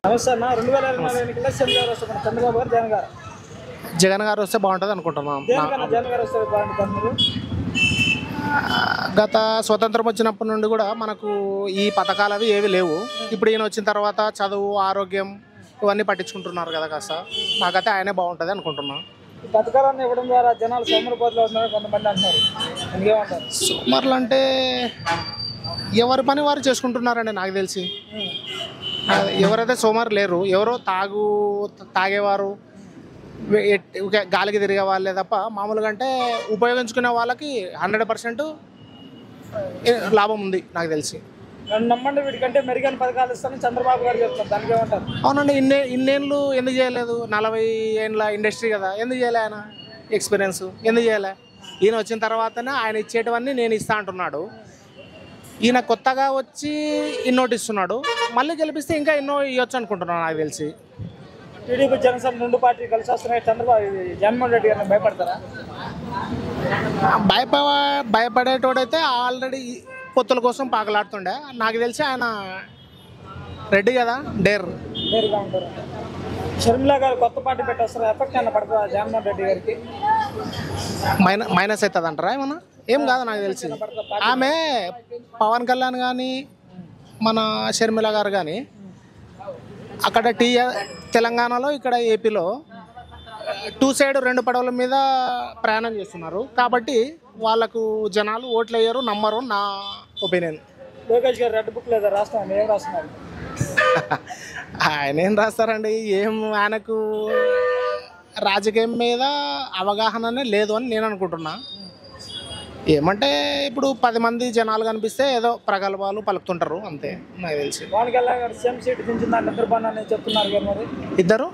నమస్తే అన్న 2024 ఎన్నికల్లో చంద్రబాబు వస్తారు చంద్రబాబు గారు జగన్ గారు వస్తే బాగుంటుంది అనుకుంటున్నాం. జగన్ గారు వస్తే బాగుంటుంది. గత స్వతంత్రం వచ్చినప్పటి నుండి కూడా మనకు ఈ పథకాలు అవి ఏవి లేవు. ఇప్పుడు ఈయన వచ్చిన తర్వాత చదువు, ఆరోగ్యం ఇవన్నీ పట్టించుకుంటున్నారు కదా కాస్త. నాకైతే ఆయనే బాగుంటుంది అనుకుంటున్నాను. ఈ పథకాలను ఇవ్వడం ద్వారా జనాలు సోమరిపోతులు అవుతున్నారు కొంతమంది అంటున్నారు. ఇంకేమంటారు? సోమర్లు అంటే ఎవరి పని వారు చేసుకుంటున్నారండి నాకు తెలిసి. ఎవరైతే సోమరు లేరు, ఎవరో తాగేవారు, గాలికి తిరిగే వాళ్ళే తప్ప మామూలుగా అంటే ఉపయోగించుకునే వాళ్ళకి 100% లాభం ఉంది నాకు తెలిసి. నమ్మండి, వీటికంటే మెరుగైన పథకాలు ఇస్తామని చంద్రబాబు గారు చెప్తారు. దానికి ఏమంటారు? అవునండి, ఇన్నేళ్ళు ఎందుకు చేయలేదు? 40 ఏళ్ళ ఇండస్ట్రీ కదా, ఎందుకు చేయలే? ఆయన ఎక్స్పీరియన్స్ ఎందుకు చేయలే? ఈయన వచ్చిన తర్వాతనే ఆయన ఇచ్చేటివన్నీ నేను ఇస్తా అంటున్నాడు. ఈయన కొత్తగా వచ్చి ఇన్నోటి ఇస్తున్నాడు. మళ్ళీ గెలిపిస్తే ఇంకా ఎన్నో ఇవ్వచ్చు అనుకుంటున్నాను నాకు తెలిసి. టీడీపీ జనసేన రెండు పార్టీలు కలిసి వస్తున్నాయి. చంద్రబాబు జగన్మోహన్ రెడ్డి గారిని భయపడతారా? భయపడేటోడైతే ఆల్రెడీ పొత్తుల కోసం పాకలాడుతుండే. నాకు తెలిసి ఆయన రెడ్డి కదా, నేరుగా ఉంటారు. షర్మిల గారు కొత్త పార్టీ పెట్టేస్తారు, ఎఫెక్ట్ అయినా పడుతుందా జగన్మోహన్ రెడ్డి గారికి? మైనస్ అవుతుంది అంటారా? ఏమన్నా ఏం కాదు నాకు తెలిసి. ఆమె పవన్ కళ్యాణ్ కానీ మన షర్మిల గారు కానీ అక్కడ తెలంగాణలో ఇక్కడ ఏపీలో 2 సైడ్ 2 పడవల మీద ప్రయాణం చేస్తున్నారు కాబట్టి వాళ్ళకు జనాలు ఓట్లు వేయరు, నమ్మరు నా ఒపీనియన్. లోకేష్ గారు రెడ్ బుక్ లేదా రాస్తామని ఏం రాస్తున్నారు? ఆయన ఏం రాస్తారండి? ఆయనకు రాజకీయం మీద అవగాహననే లేదు అని నేను అనుకుంటున్నా. ఏమంటే ఇప్పుడు 10 మంది జనాలు కనిపిస్తే ఏదో ప్రగల్భాలు పలుకుతుంటారు అంతే నాకు తెలిసి. పవన్ కళ్యాణ్ గారు సేమ్ సీట్ దించిందని నిద్రబాను అని చెప్తున్నారు కదా మరి. ఇద్దరు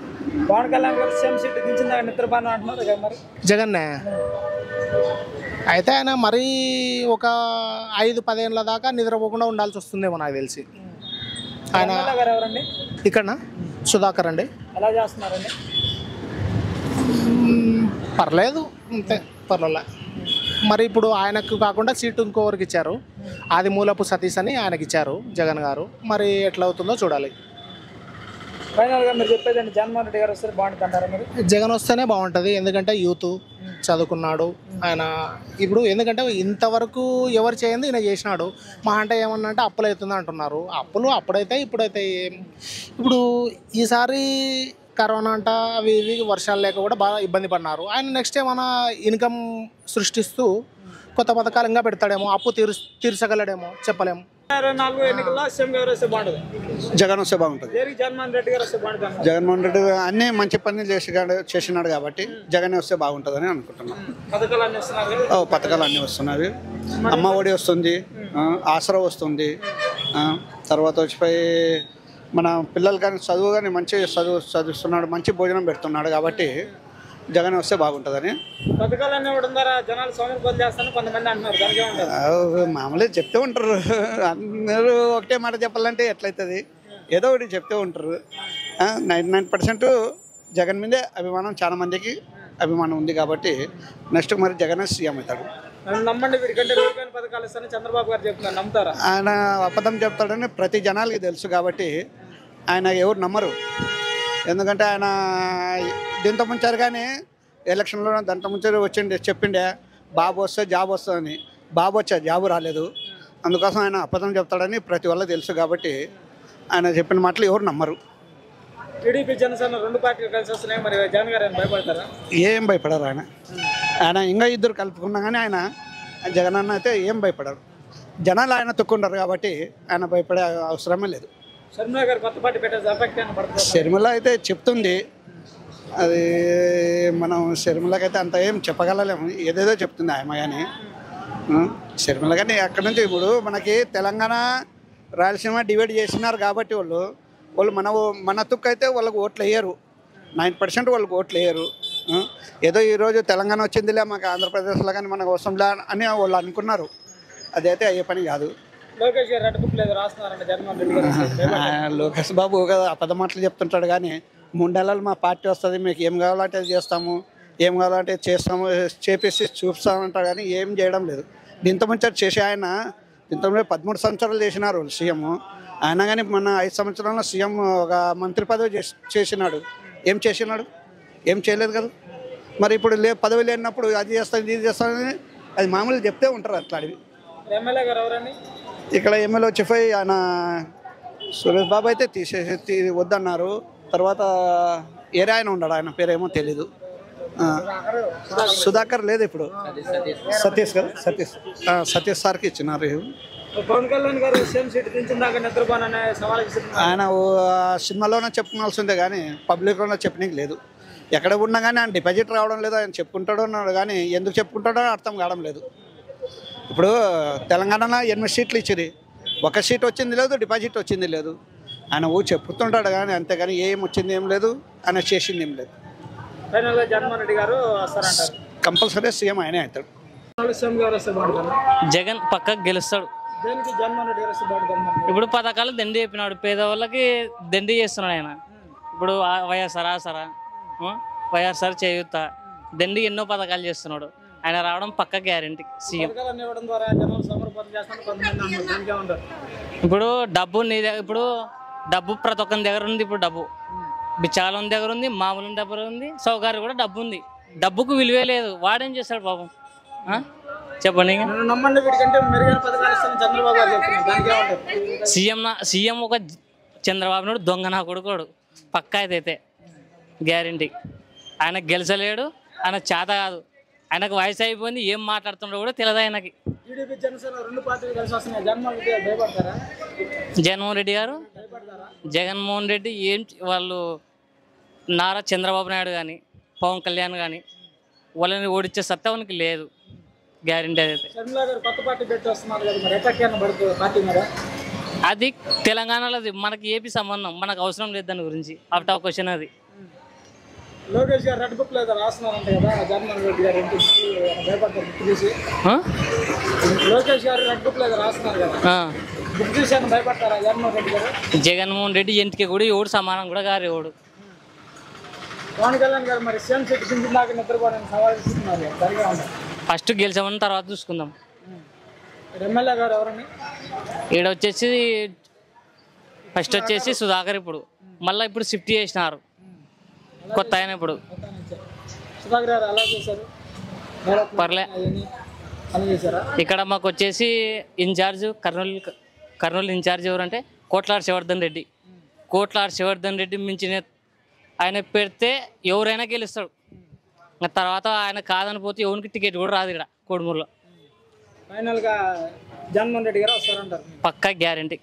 పవన్ కళ్యాణ్ గారు సేమ్ సీట్ దించిందని నిద్రబాను అంటున్నారు కదా మరి. జగన్నే అయితే ఆయన మరీ ఒక 5-10 ఏళ్ళ దాకా నిద్రపోకుండా ఉండాల్సి వస్తుందేమో నాకు తెలిసి. ఆయన ఎవరండి ఇక్కడ సుధాకర్ అండి. ఎలా చేస్తున్నారండి? పర్లేదు అంతే, పర్వాలే. మరి ఇప్పుడు ఆయనకు కాకుండా సీటు ఇంకొకరికి ఇచ్చారు, ఆదిమూలపు సతీష్ అని ఆయనకి ఇచ్చారు జగన్ గారు. మరి ఎట్లా అవుతుందో చూడాలి. ఫైనల్గా మీరు చెప్పేదండి జగన్మోహన్ రెడ్డి గారు వస్తే బాగుంటుంది అంటారా మరి? జగన్ వస్తేనే బాగుంటుంది, ఎందుకంటే యూత్ చదువుకున్నాడు ఆయన. ఇప్పుడు ఎందుకంటే ఇంతవరకు ఎవరు చేయండి ఈయన చేసినాడు. మా అంటే ఏమన్నా అంటే అప్పులు అవుతుంది అంటున్నారు. అప్పులు అప్పుడైతే ఇప్పుడైతే ఇప్పుడు ఈసారి కరోనా అంట అవి ఇవి వర్షాలు లేక కూడా బాగా ఇబ్బంది పడినారు. ఆయన నెక్స్ట్ ఏమైనా ఇన్కమ్ సృష్టిస్తూ కొత్త పథకాలు ఇంకా పెడతాడేమో, అప్పు తీర్చగలడేమో చెప్పలేము. 2024 ఎన్నికల్లో సీఎం గారు వస్తే బాగుంటుంది. జగన్ వస్తే బాగుంటుంది. జగన్మోహన్ రెడ్డి గారు వస్తే బాగుంటుంది. జగన్మోహన్ రెడ్డి అన్నీ మంచి పనులు చేసినాడు కాబట్టి జగన్ వస్తే బాగుంటుందని అనుకుంటున్నాను. పథకాలు అన్నీ వస్తున్నారు, పథకాలు అన్నీ వస్తున్నవి. అమ్మ ఒడి వస్తుంది, ఆసరా వస్తుంది. తర్వాత వచ్చిపోయి మన పిల్లలు కానీ చదువు కానీ మంచి చదివిస్తున్నాడు, మంచి భోజనం పెడుతున్నాడు కాబట్టి జగన్ వస్తే బాగుంటుందని. పథకాలన్నీ ఇవ్వడం ద్వారా జనాలు సోమరిపోతులు చేస్తారని కొంతమంది అంటున్నారు. దానికి ఏమంటారు? మామూలుగా చెప్తూ ఉంటారు, అందరూ ఒకటే మాట చెప్పాలంటే ఎట్లయితుంది? ఏదో ఒకటి చెప్తూ ఉంటారు. 99% జగన్ మీదే అభిమానం, చాలా మందికి అభిమానం ఉంది కాబట్టి నెక్స్ట్ మరి జగన్ సీఎం అవుతాడు. నమ్మండి, వీడికంటే మెరుగైన పథకాలు ఇస్తారని చంద్రబాబు గారు చెప్తున్నారు, నమ్ముతారా? ఆయన అబద్ధం చెప్తాడని ప్రతి జనాలకి తెలుసు కాబట్టి ఆయన ఎవరు నమ్మరు. ఎందుకంటే ఆయన దీంతో ముంచారు కానీ ఎలక్షన్లో దాంతో ముంచారు చెప్పిండే బాబు వస్తే జాబ్ వస్తుందని. బాబు వచ్చే జాబు రాలేదు. అందుకోసం ఆయన అబద్ధం చెప్తాడని ప్రతి వల్ల తెలుసు కాబట్టి ఆయన చెప్పిన మాటలు ఎవరు నమ్మరు. టీడీపీ జనసేన రెండు పార్టీలు కలిసి వస్తున్నాయి, మరి జగన్ గారు భయపడతారా? ఏం భయపడరు. ఆయన ఇంకా ఇద్దరు కలుపుకున్నా కానీ ఆయన జగన్ అన్న అయితే ఏం భయపడరు. జనాలు ఆయన తొక్కుంటారు కాబట్టి ఆయన భయపడే అవసరమే లేదు. షర్మిల గారు కొత్త పార్టీ పెట్టే ఎఫెక్ట్ అయినా పడుతుంది? షర్మిల అయితే చెప్తుంది, అది మనం షర్మిలకి అయితే అంత ఏం చెప్పగలలేము, ఏదేదో చెప్తుంది ఆమె. కానీ షర్మిల కానీ అక్కడ నుంచి ఇప్పుడు మనకి తెలంగాణ రాయలసీమ డివైడ్ చేసినారు కాబట్టి వాళ్ళు మన తుక్కు అయితే వాళ్ళకు ఓట్లు వేయరు. 9% వాళ్ళకి ఓట్లు వేయరు. ఏదో ఈరోజు తెలంగాణ వచ్చిందిలే మాకు ఆంధ్రప్రదేశ్లో కానీ మనకు అవసరంలే అని వాళ్ళు అనుకున్నారు. అదైతే అయ్యే పని కాదు. లోకేష్ గారు రెడ్ బుక్ లేదు రాస్తున్నారంటే జగన్మోహన్ రెడ్డి గారు. లోకేష్ బాబు కదా అబద్ధ మాటలు చెప్తుంటాడు కానీ 3 నెలలు మా పార్టీ వస్తుంది, మీకు ఏం కావాలంటే చేస్తాము, ఏం కావాలంటే చేస్తాము, చేపేసి చూపిస్తామంటారు కానీ ఏం చేయడం లేదు. దీంతో ముందు చేసే ఆయన దీంతో 13 సంవత్సరాలు చేసినారు సీఎం. ఆయన కానీ మొన్న 5 సంవత్సరాల్లో సీఎం ఒక మంత్రి పదవి చేసినాడు. ఏం చేసినాడు? ఏం చేయలేదు కదా. మరి ఇప్పుడు పదవి లేనప్పుడు అది చేస్తాను ఇది చేస్తానని అది మామూలుగా చెప్తే ఉంటారు అట్లా. అడిగి ఎమ్మెల్యే గారు ఎవరండి ఇక్కడ ఎమ్మెల్యే వచ్చి ఆయన సురేష్ బాబు అయితే తీసేసి వద్దన్నారు. తర్వాత ఏరే ఆయన ఉన్నాడు, ఆయన పేరేమో తెలీదు. సుధాకర్ లేదు ఇప్పుడు, సతీష్ కదా, సతీష్ సార్కి ఇచ్చినారు. పవన్ కళ్యాణ్ గారు సీఎం సీట్ దించిందాక నిద్రపోననే సవాల్ ఆయన సినిమాలోనే చెప్పుకోవాల్సిందే కానీ పబ్లిక్లోనే చెప్పనీకి లేదు. ఎక్కడ ఉన్నా కానీ ఆయన డిపాజిట్ రావడం లేదు. ఆయన చెప్పుకుంటాడో అన్నాడు కానీ ఎందుకు చెప్పుకుంటాడో అర్థం కావడం లేదు. ఇప్పుడు తెలంగాణలో 8 సీట్లు ఇచ్చిరి, 1 సీట్ వచ్చింది లేదు, డిపాజిట్ వచ్చింది లేదు. ఆయన చెప్పుతుంటాడు కానీ అంతేగాని ఏం వచ్చింది ఏం లేదు, ఆయన చేసింది ఏం లేదు. ఫైనల్గా జగన్మోహన్ రెడ్డి గారు వస్తారంటారు. కంపల్సరీ సీఎం ఆయనే అవుతాడు. సీఎం గారు వస్తే బాగుంటుంది. జగన్ పక్కకు గెలుస్తాడు. దేనికి జగన్మోహన్ రెడ్డి గారు వస్తే బాగుంటుంది? ఇప్పుడు పథకాలు దండి చెప్పినాడు, పేదవాళ్ళకి దండి చేస్తున్నాడు ఆయన. ఇప్పుడు వైఎస్ఆర్ ఆసరా, వైఎస్ఆర్ చేయూత, దండి ఎన్నో పథకాలు చేస్తున్నాడు. ఆయన రావడం పక్క గ్యారెంటీ సీఎం. ఇప్పుడు ఇప్పుడు డబ్బు ప్రతి ఒక్కరి దగ్గర ఉంది. ఇప్పుడు డబ్బు బిచ్చాల దగ్గర ఉంది, మామూలు దగ్గర ఉంది, సౌకర్యం కూడా డబ్బు ఉంది. డబ్బుకు విలువే లేదు. వాడేం చేస్తాడు పాపం? చెప్పండి. సీఎం ఒక చంద్రబాబు నాయుడు దొంగ నా కొడుకోడు పక్కా అయితే గ్యారెంటీ. ఆయన గెలిచలేడు, ఆయన చేత కాదు, ఆయనకు వయసు అయిపోయింది, ఏం మాట్లాడుతుండో కూడా తెలియదు ఆయనకి. జగన్మోహన్ రెడ్డి ఏం వాళ్ళు నారా చంద్రబాబు నాయుడు కానీ పవన్ కళ్యాణ్ కానీ వాళ్ళని ఓడించే సత్తా మనకి లేదు. గ్యారెంటీ అయితే అది తెలంగాణలో, మనకి ఏపీ సంబంధం, మనకు అవసరం లేదు దాని గురించి. ఆఫ్టర్ క్వశ్చన్ అది. లోకేష్ గారు రెడ్ బుక్ లేదా రాస్తున్నారంటే కదా జగన్మోహన్ రెడ్డి గారు లోకేష్ గారు రెడ్ బుక్ లేదా రాస్తున్నారు కదా, బుక్ చూసాను భయపడతారా జగన్మోహన్ రెడ్డి గారు? జగన్మోహన్ రెడ్డి ఇంటికి కూడా ఎవడు సమానం కూడా గారు ఎవడు. పవన్ కళ్యాణ్ గారు మరి సీఎం సీట్ దించిన దాకా నిద్రపోవడానికి సవాల్ ఇస్తున్నారు, సరిగా ఉన్నారు. ఫస్ట్ గెలిచామని తర్వాత చూసుకుందాం. ఎమ్మెల్యే గారు ఎవరండి? ఈడ వచ్చేసి ఫస్ట్ వచ్చేసి సుధాకర్. ఇప్పుడు మళ్ళీ ఇప్పుడు షిఫ్ట్ చేసినారు కొత్త ఆయన. ఇప్పుడు సుధాకర్ గారు ఎలా చేశారు? పర్లే. ఇక్కడ మాకు వచ్చేసి ఇన్ఛార్జ్ కర్నూలు ఇన్ఛార్జ్ ఎవరంటే కోట్లార్ శివర్ధన్ రెడ్డి. కోట్లార్ శివర్ధన్ రెడ్డి మించిన ఆయన పెడితే ఎవరైనా గెలుస్తాడు. తర్వాత ఆయన కాదని పోతే ఎవరికి టికెట్ కూడా రాదు ఇక్కడ కోడుమూరులో. ఫైనల్గా జగన్మోహన్ రెడ్డి గారు వస్తారంటారు పక్కా గ్యారెంటీ.